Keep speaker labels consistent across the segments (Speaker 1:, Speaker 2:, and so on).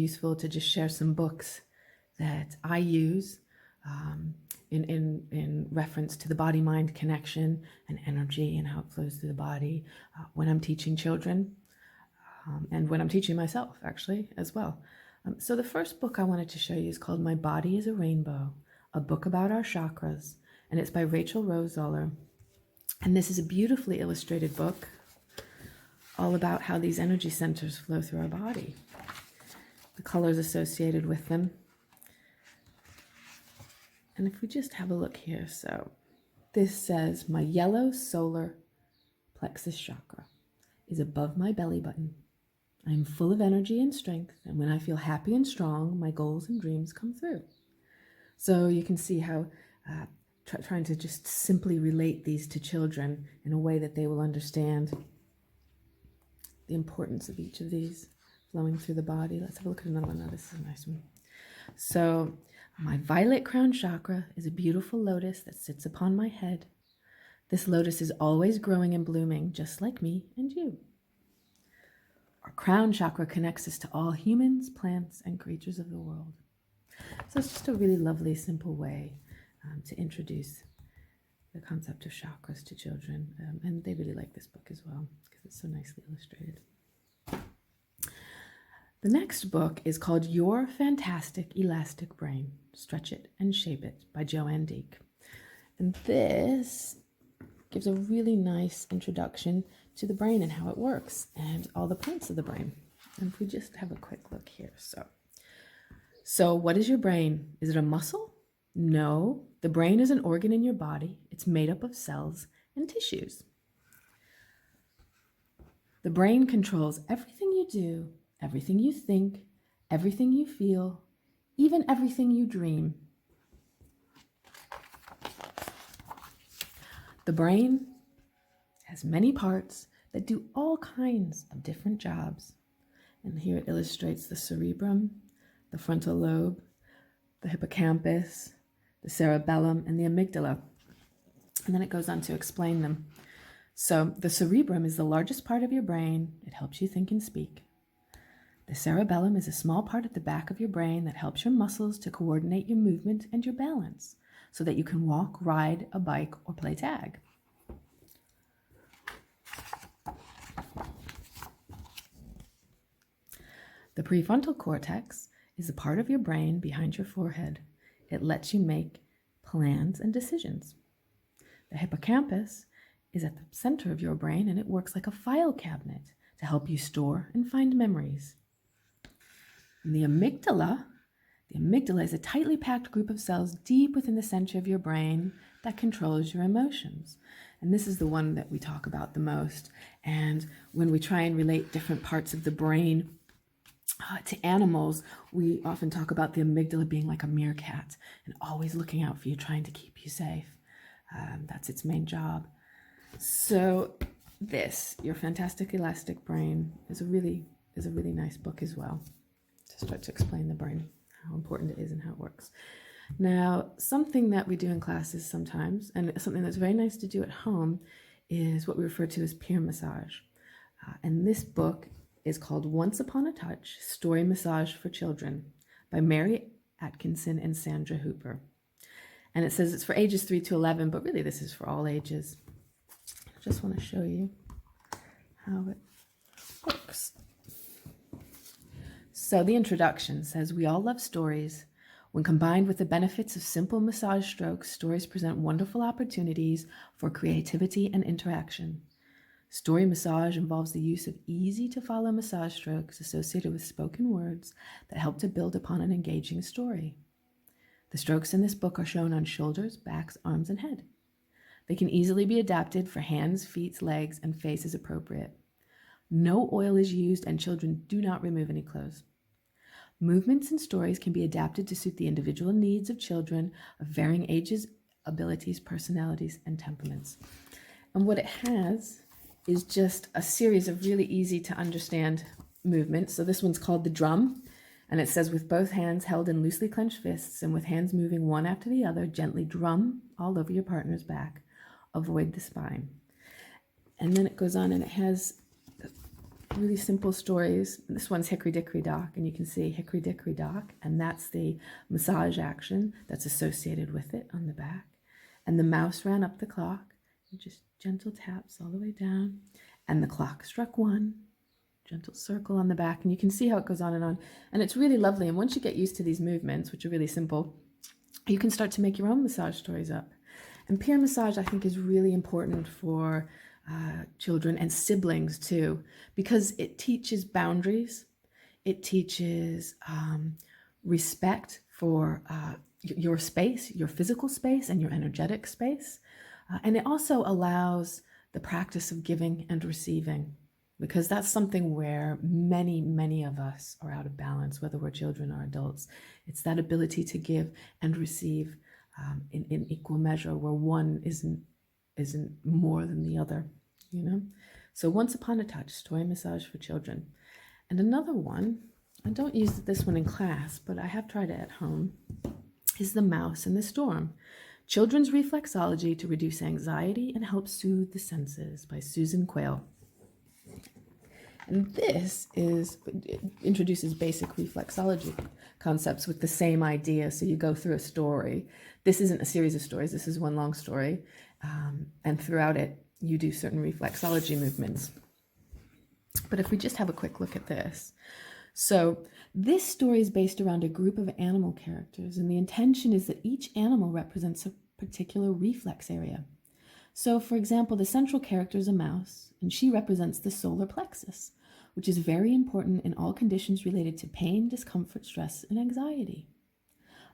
Speaker 1: useful to just share some books that I use in reference to the body-mind connection and energy and how it flows through the body when I'm teaching children and when I'm teaching myself, actually, as well. So the first book I wanted to show you is called My Body is a Rainbow, a book about our chakras, and it's by Rachel Rose Zoller. And this is a beautifully illustrated book all about how these energy centers flow through our body, the colors associated with them. And if we just have a look here, so this says, my yellow solar plexus chakra is above my belly button. I am full of energy and strength, and when I feel happy and strong, my goals and dreams come through. So you can see how trying to just simply relate these to children in a way that they will understand the importance of each of these flowing through the body. Let's have a look at another one. Now, this is a nice one. So my violet crown chakra is a beautiful lotus that sits upon my head. This lotus is always growing and blooming, just like me and you. Our crown chakra connects us to all humans, plants, and creatures of the world. So it's just a really lovely, simple way to introduce the concept of chakras to children. And they really like this book as well because it's so nicely illustrated. The next book is called Your Fantastic Elastic Brain, Stretch It and Shape It by Joanne Deek. And this gives a really nice introduction to the brain and how it works and all the parts of the brain. And if we just have a quick look here. So what is your brain? Is it a muscle? No, the brain is an organ in your body. It's made up of cells and tissues. The brain controls everything you do, everything you think, everything you feel, even everything you dream. The brain has many parts that do all kinds of different jobs. And here it illustrates the cerebrum, the frontal lobe, the hippocampus, the cerebellum, and the amygdala. And then it goes on to explain them. So the cerebrum is the largest part of your brain. It helps you think and speak. The cerebellum is a small part at the back of your brain that helps your muscles to coordinate your movement and your balance so that you can walk, ride a bike, or play tag. The prefrontal cortex is the part of your brain behind your forehead. It lets you make plans and decisions. The hippocampus is at the center of your brain, and it works like a file cabinet to help you store and find memories. And the amygdala is a tightly packed group of cells deep within the center of your brain that controls your emotions. And this is the one that we talk about the most. And when we try and relate different parts of the brain to animals, we often talk about the amygdala being like a meerkat and always looking out for you, trying to keep you safe. That's its main job. So this, Your Fantastic Elastic Brain, is a really nice book as well to start to explain the brain, how important it is and how it works. Now, something that we do in classes sometimes, and something that's very nice to do at home, is what we refer to as peer massage. And this book is called Once Upon a Touch, Story Massage for Children by Mary Atkinson and Sandra Hooper. And it says it's for ages 3 to 11, but really this is for all ages. I just want to show you how it works. So the introduction says, we all love stories. When combined with the benefits of simple massage strokes, stories present wonderful opportunities for creativity and interaction. Story massage involves the use of easy-to-follow massage strokes associated with spoken words that help to build upon an engaging story. The strokes in this book are shown on shoulders, backs, arms, and head. They can easily be adapted for hands, feet, legs, and face as appropriate. No oil is used, and children do not remove any clothes. Movements and stories can be adapted to suit the individual needs of children of varying ages, abilities, personalities, and temperaments. And what it has is just a series of really easy to understand movements. So this one's called the drum, and it says, with both hands held in loosely clenched fists and with hands moving one after the other, gently drum all over your partner's back. Avoid the spine. And then it goes on, and it has really simple stories. This one's Hickory Dickory Dock, and you can see Hickory Dickory Dock, and that's the massage action that's associated with it on the back. And the mouse ran up the clock, and just gentle taps all the way down, and the clock struck 1, gentle circle on the back, and you can see how it goes on, and it's really lovely. And once you get used to these movements, which are really simple, you can start to make your own massage stories up. And peer massage, I think, is really important for children and siblings too, because it teaches boundaries, it teaches respect for your space, your physical space and your energetic space, and it also allows the practice of giving and receiving, because that's something where many of us are out of balance, whether we're children or adults. It's that ability to give and receive in equal measure, where one isn't more than the other, you know? So Once Upon a Touch, story massage for children. And another one, I don't use this one in class, but I have tried it at home, is The Mouse in the Storm, Children's Reflexology to Reduce Anxiety and Help Soothe the Senses by Susan Quayle. And this introduces basic reflexology concepts with the same idea. So you go through a story. This isn't a series of stories. This is one long story. And throughout it, you do certain reflexology movements. But if we just have a quick look at this. So this story is based around a group of animal characters. And the intention is that each animal represents a particular reflex area. So, for example, the central character is a mouse, and she represents the solar plexus, which is very important in all conditions related to pain, discomfort, stress, and anxiety.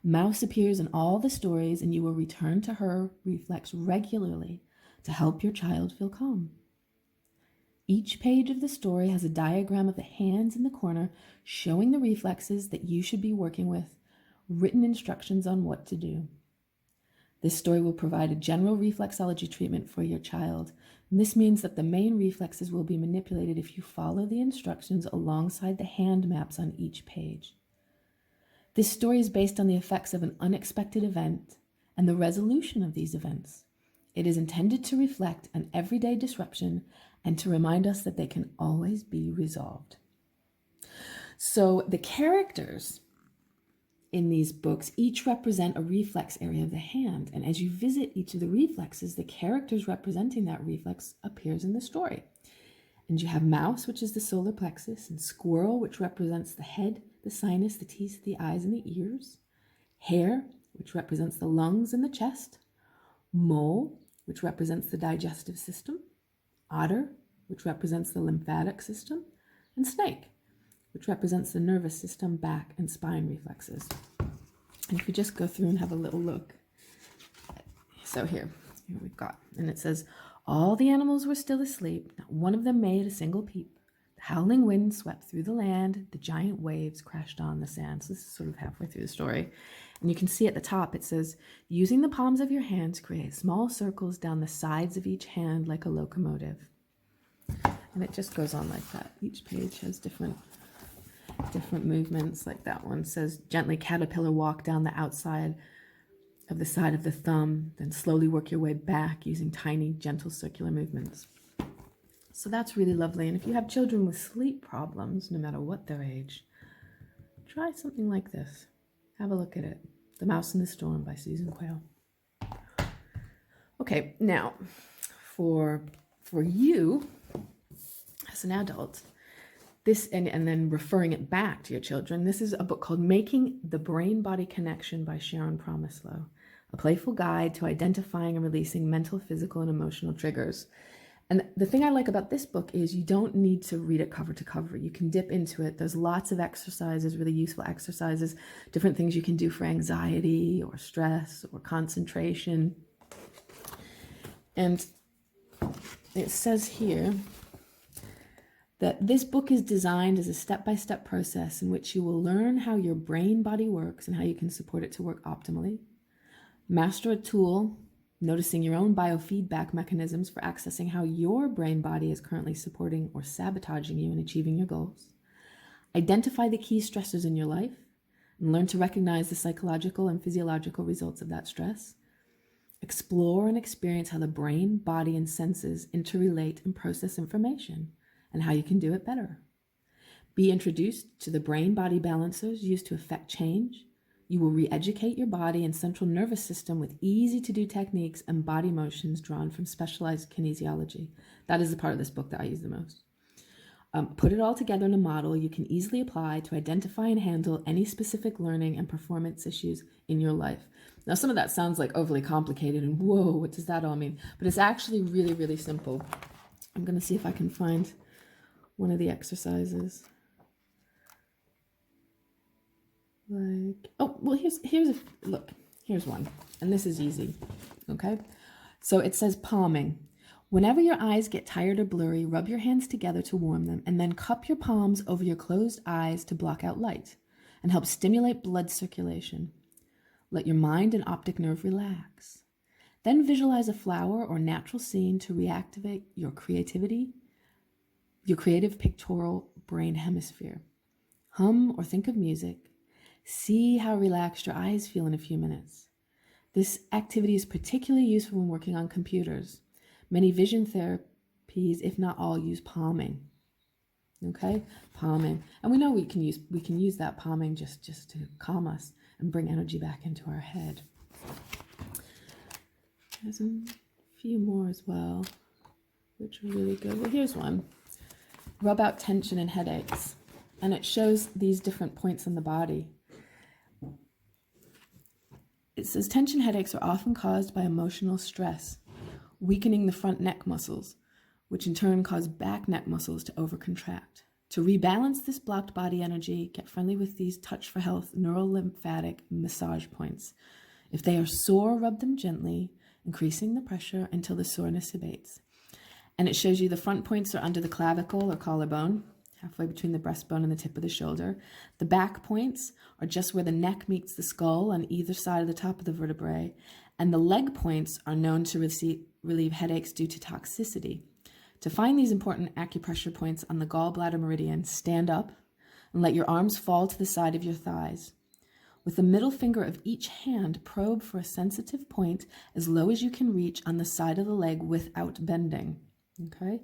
Speaker 1: Mouse appears in all the stories, and you will return to her reflex regularly to help your child feel calm. Each page of the story has a diagram of the hands in the corner showing the reflexes that you should be working with, written instructions on what to do. This story will provide a general reflexology treatment for your child, and this means that the main reflexes will be manipulated if you follow the instructions alongside the hand maps on each page. This story is based on the effects of an unexpected event and the resolution of these events. It is intended to reflect an everyday disruption and to remind us that they can always be resolved. So the characters in these books each represent a reflex area of the hand, and as you visit each of the reflexes, the characters representing that reflex appears in the story. And you have mouse, which is the solar plexus, and squirrel, which represents the head, the sinus, the teeth, the eyes, and the ears. Hare, which represents the lungs and the chest. Mole, which represents the digestive system. Otter, which represents the lymphatic system. And snake, which represents the nervous system, back, and spine reflexes. And if we just go through and have a little look. So here we've got, and it says, all the animals were still asleep. Not one of them made a single peep. The howling wind swept through the land. The giant waves crashed on the sand. So this is sort of halfway through the story. And you can see at the top, it says, using the palms of your hands, create small circles down the sides of each hand like a locomotive. And it just goes on like that. Each page has different movements. Like that one says, gently caterpillar walk down the outside of the side of the thumb, then slowly work your way back using tiny, gentle circular movements. So that's really lovely. And if you have children with sleep problems, no matter what their age, try something like this. Have a look at it. The Mouse in the Storm by Susan Quayle. Okay, now for you as an adult, this, and then referring it back to your children, this is a book called Making the Brain-Body Connection by Sharon Promislow, a playful guide to identifying and releasing mental, physical, and emotional triggers. And the thing I like about this book is you don't need to read it cover to cover. You can dip into it. There's lots of exercises, really useful exercises, different things you can do for anxiety or stress or concentration. And it says here that this book is designed as a step-by-step process in which you will learn how your brain-body works and how you can support it to work optimally. Master a tool, noticing your own biofeedback mechanisms for accessing how your brain-body is currently supporting or sabotaging you in achieving your goals. Identify the key stressors in your life and learn to recognize the psychological and physiological results of that stress. Explore and experience how the brain, body, and senses interrelate and process information, and how you can do it better. Be introduced to the brain-body balancers used to effect change. You will re-educate your body and central nervous system with easy-to-do techniques and body motions drawn from specialized kinesiology. That is the part of this book that I use the most. Put it all together in a model you can easily apply to identify and handle any specific learning and performance issues in your life. Now, some of that sounds like overly complicated and whoa, what does that all mean? But it's actually really, really simple. I'm going to see if I can find one of the exercises. Here's one, and this is easy, okay? So it says palming. Whenever your eyes get tired or blurry, rub your hands together to warm them, and then cup your palms over your closed eyes to block out light and help stimulate blood circulation. Let your mind and optic nerve relax. Then visualize a flower or natural scene to reactivate your creativity, your creative pictorial brain hemisphere. Hum or think of music. See how relaxed your eyes feel in a few minutes. This activity is particularly useful when working on computers. Many vision therapies, if not all, use palming. Okay, palming, and we know we can use that palming just to calm us and bring energy back into our head. There's a few more as well, which are really good. Well, here's one. Rub out tension and headaches, and it shows these different points in the body. It says tension headaches are often caused by emotional stress, weakening the front neck muscles, which in turn cause back neck muscles to overcontract. To rebalance this blocked body energy, get friendly with these Touch for Health neurolymphatic massage points. If they are sore, rub them gently, increasing the pressure until the soreness abates. And it shows you the front points are under the clavicle or collarbone, halfway between the breastbone and the tip of the shoulder. The back points are just where the neck meets the skull on either side of the top of the vertebrae. And the leg points are known to relieve headaches due to toxicity. To find these important acupressure points on the gallbladder meridian, stand up and let your arms fall to the side of your thighs. With the middle finger of each hand, probe for a sensitive point as low as you can reach on the side of the leg without bending. Okay?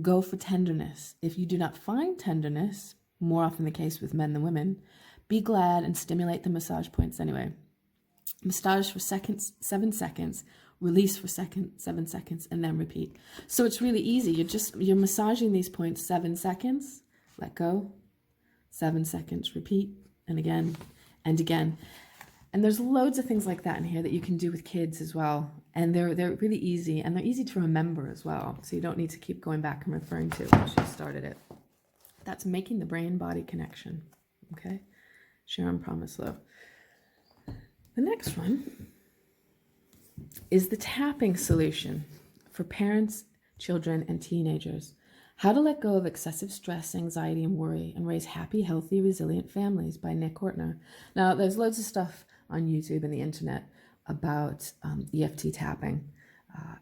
Speaker 1: Go for tenderness. If you do not find tenderness, more often the case with men than women, be glad and stimulate the massage points anyway. Massage for 7 seconds, release for 7 seconds, and then repeat. So it's really easy. You're massaging these points 7 seconds, let go, 7 seconds, repeat, and again, and again. And there's loads of things like that in here that you can do with kids as well. And they're really easy, and they're easy to remember as well. So you don't need to keep going back and referring to once you started it. That's making the brain-body connection. Okay? Sharon Promislow. The next one is the tapping solution for parents, children, and teenagers. How to Let Go of Excessive Stress, Anxiety, and Worry and Raise Happy, Healthy, Resilient Families by Nick Ortner. Now, there's loads of stuff on YouTube and the internet about EFT tapping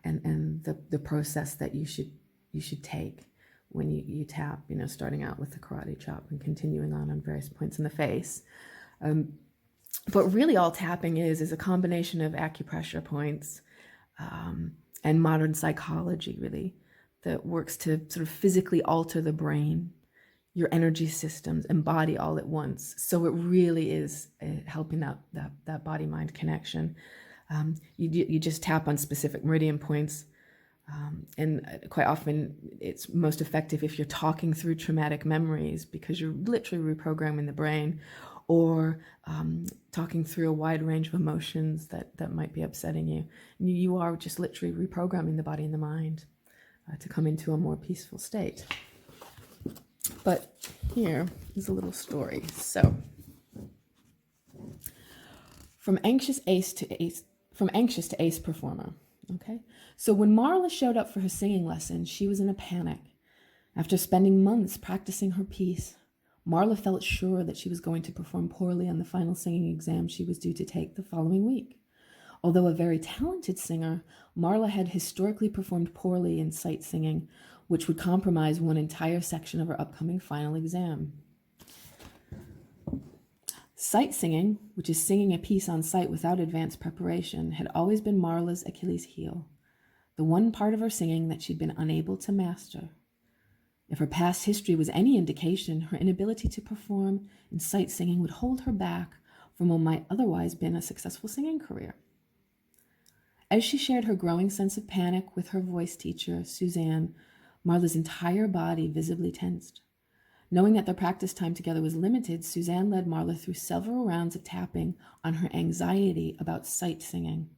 Speaker 1: and the process that you should take when you tap, starting out with the karate chop and continuing on various points in the face. But really all tapping is a combination of acupressure points and modern psychology, really, that works to sort of physically alter the brain, your energy systems, and body all at once. So it really is helping that body-mind connection. You just tap on specific meridian points, and quite often it's most effective if you're talking through traumatic memories, because you're literally reprogramming the brain, or talking through a wide range of emotions that might be upsetting you. You are just literally reprogramming the body and the mind to come into a more peaceful state. But here is a little story. So, from anxious to ace performer. Okay. So when Marla showed up for her singing lesson, she was in a panic. After spending months practicing her piece, Marla felt sure that she was going to perform poorly on the final singing exam she was due to take the following week. Although a very talented singer, Marla had historically performed poorly in sight singing, which would compromise one entire section of her upcoming final exam. Sight singing, which is singing a piece on sight without advanced preparation, had always been Marla's Achilles heel, the one part of her singing that she'd been unable to master. If her past history was any indication, her inability to perform in sight singing would hold her back from what might otherwise been a successful singing career. As she shared her growing sense of panic with her voice teacher, Suzanne, Marla's entire body visibly tensed. Knowing that their practice time together was limited, Suzanne led Marla through several rounds of tapping on her anxiety about sight singing.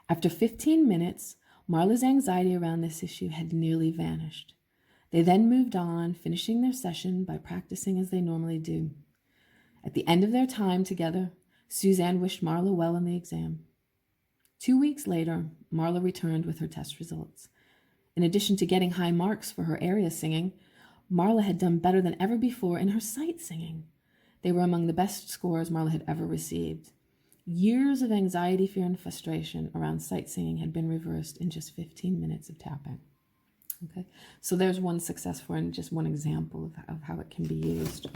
Speaker 1: After 15 minutes, Marla's anxiety around this issue had nearly vanished. They then moved on, finishing their session by practicing as they normally do. At the end of their time together, Suzanne wished Marla well in the exam. 2 weeks later, Marla returned with her test results. In addition to getting high marks for her area singing, Marla had done better than ever before in her sight singing. They were among the best scores Marla had ever received. Years of anxiety, fear, and frustration around sight singing had been reversed in just 15 minutes of tapping. Okay, so there's one success story and just one example of how it can be used.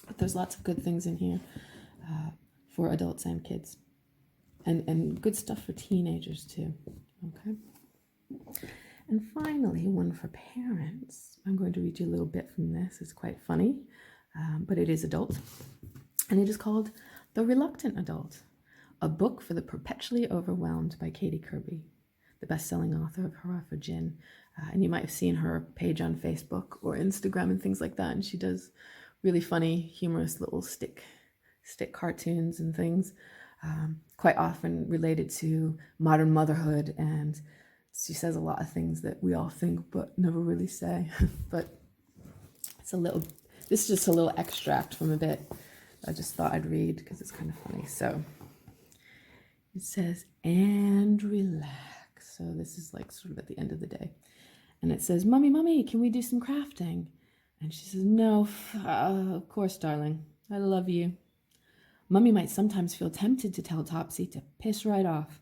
Speaker 1: But there's lots of good things in here for adults and kids. And good stuff for teenagers too. Okay. And finally, one for parents. I'm going to read you a little bit from this. It's quite funny, but it is adult. And it is called The Reluctant Adult, a book for the perpetually overwhelmed by Katie Kirby, the best-selling author of Hurrah for Gin. And you might have seen her page on Facebook or Instagram and things like that. And she does really funny, humorous little stick cartoons and things, quite often related to modern motherhood. And she says a lot of things that we all think but never really say. But this is just a little extract from a bit I just thought I'd read because it's kind of funny. So it says, and relax. So this is like sort of at the end of the day. And it says, Mommy, can we do some crafting? And she says, no, of course, darling. I love you. Mummy might sometimes feel tempted to tell Topsy to piss right off,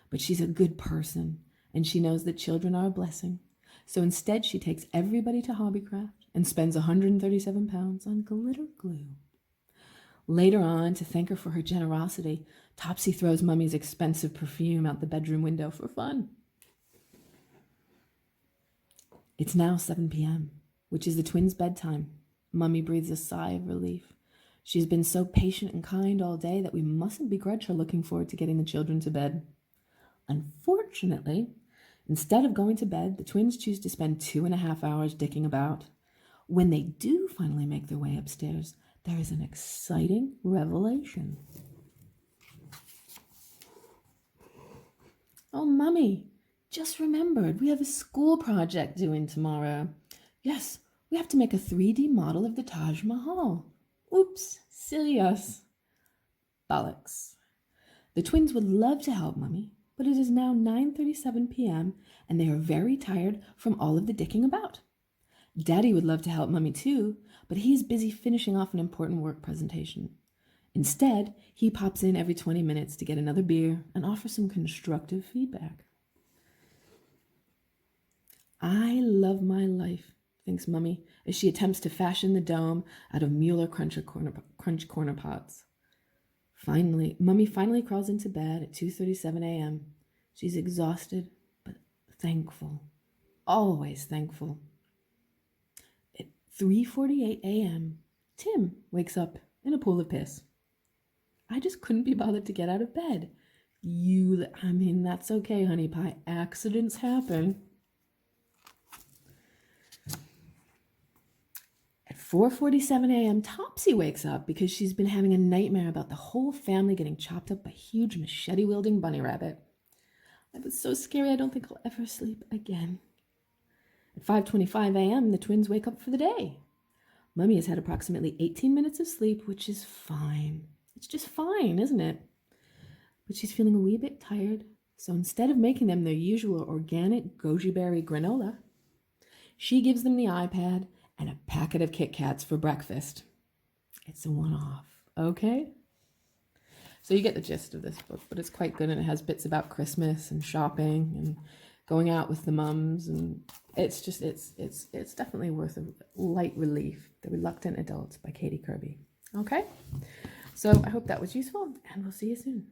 Speaker 1: but she's a good person, and she knows that children are a blessing. So instead, she takes everybody to Hobbycraft and spends 137 pounds on glitter glue. Later on, to thank her for her generosity, Topsy throws Mummy's expensive perfume out the bedroom window for fun. It's now 7 p.m., which is the twins' bedtime. Mummy breathes a sigh of relief. She's been so patient and kind all day that we mustn't begrudge her looking forward to getting the children to bed. Unfortunately, instead of going to bed, the twins choose to spend 2.5 hours dicking about. When they do finally make their way upstairs, there is an exciting revelation. Oh, Mummy, just remembered, we have a school project due in tomorrow. Yes, we have to make a 3D model of the Taj Mahal. Oops, silly us. Bollocks. The twins would love to help Mummy, but it is now 9:37 p.m. and they are very tired from all of the dicking about. Daddy would love to help Mummy too, but he is busy finishing off an important work presentation. Instead, he pops in every 20 minutes to get another beer and offer some constructive feedback. I love my life, thinks Mummy, as she attempts to fashion the dome out of Mueller Crunch Corner Pots. Mummy finally crawls into bed at 2:37 a.m. She's exhausted, but thankful. Always thankful. At 3:48 a.m., Tim wakes up in a pool of piss. I just couldn't be bothered to get out of bed. That's okay, honey pie. Accidents happen. At 4:47 a.m., Topsy wakes up because she's been having a nightmare about the whole family getting chopped up by a huge machete-wielding bunny rabbit. That was so scary, I don't think I'll ever sleep again. At 5:25 a.m., the twins wake up for the day. Mummy has had approximately 18 minutes of sleep, which is fine. It's just fine, isn't it? But she's feeling a wee bit tired, so instead of making them their usual organic goji berry granola, she gives them the iPad and a packet of Kit Kats for breakfast. It's a one-off, okay? So you get the gist of this book, but it's quite good, and it has bits about Christmas and shopping and going out with the mums, and it's definitely worth a light relief. The Reluctant Adult by Katie Kirby. Okay? So I hope that was useful, and we'll see you soon.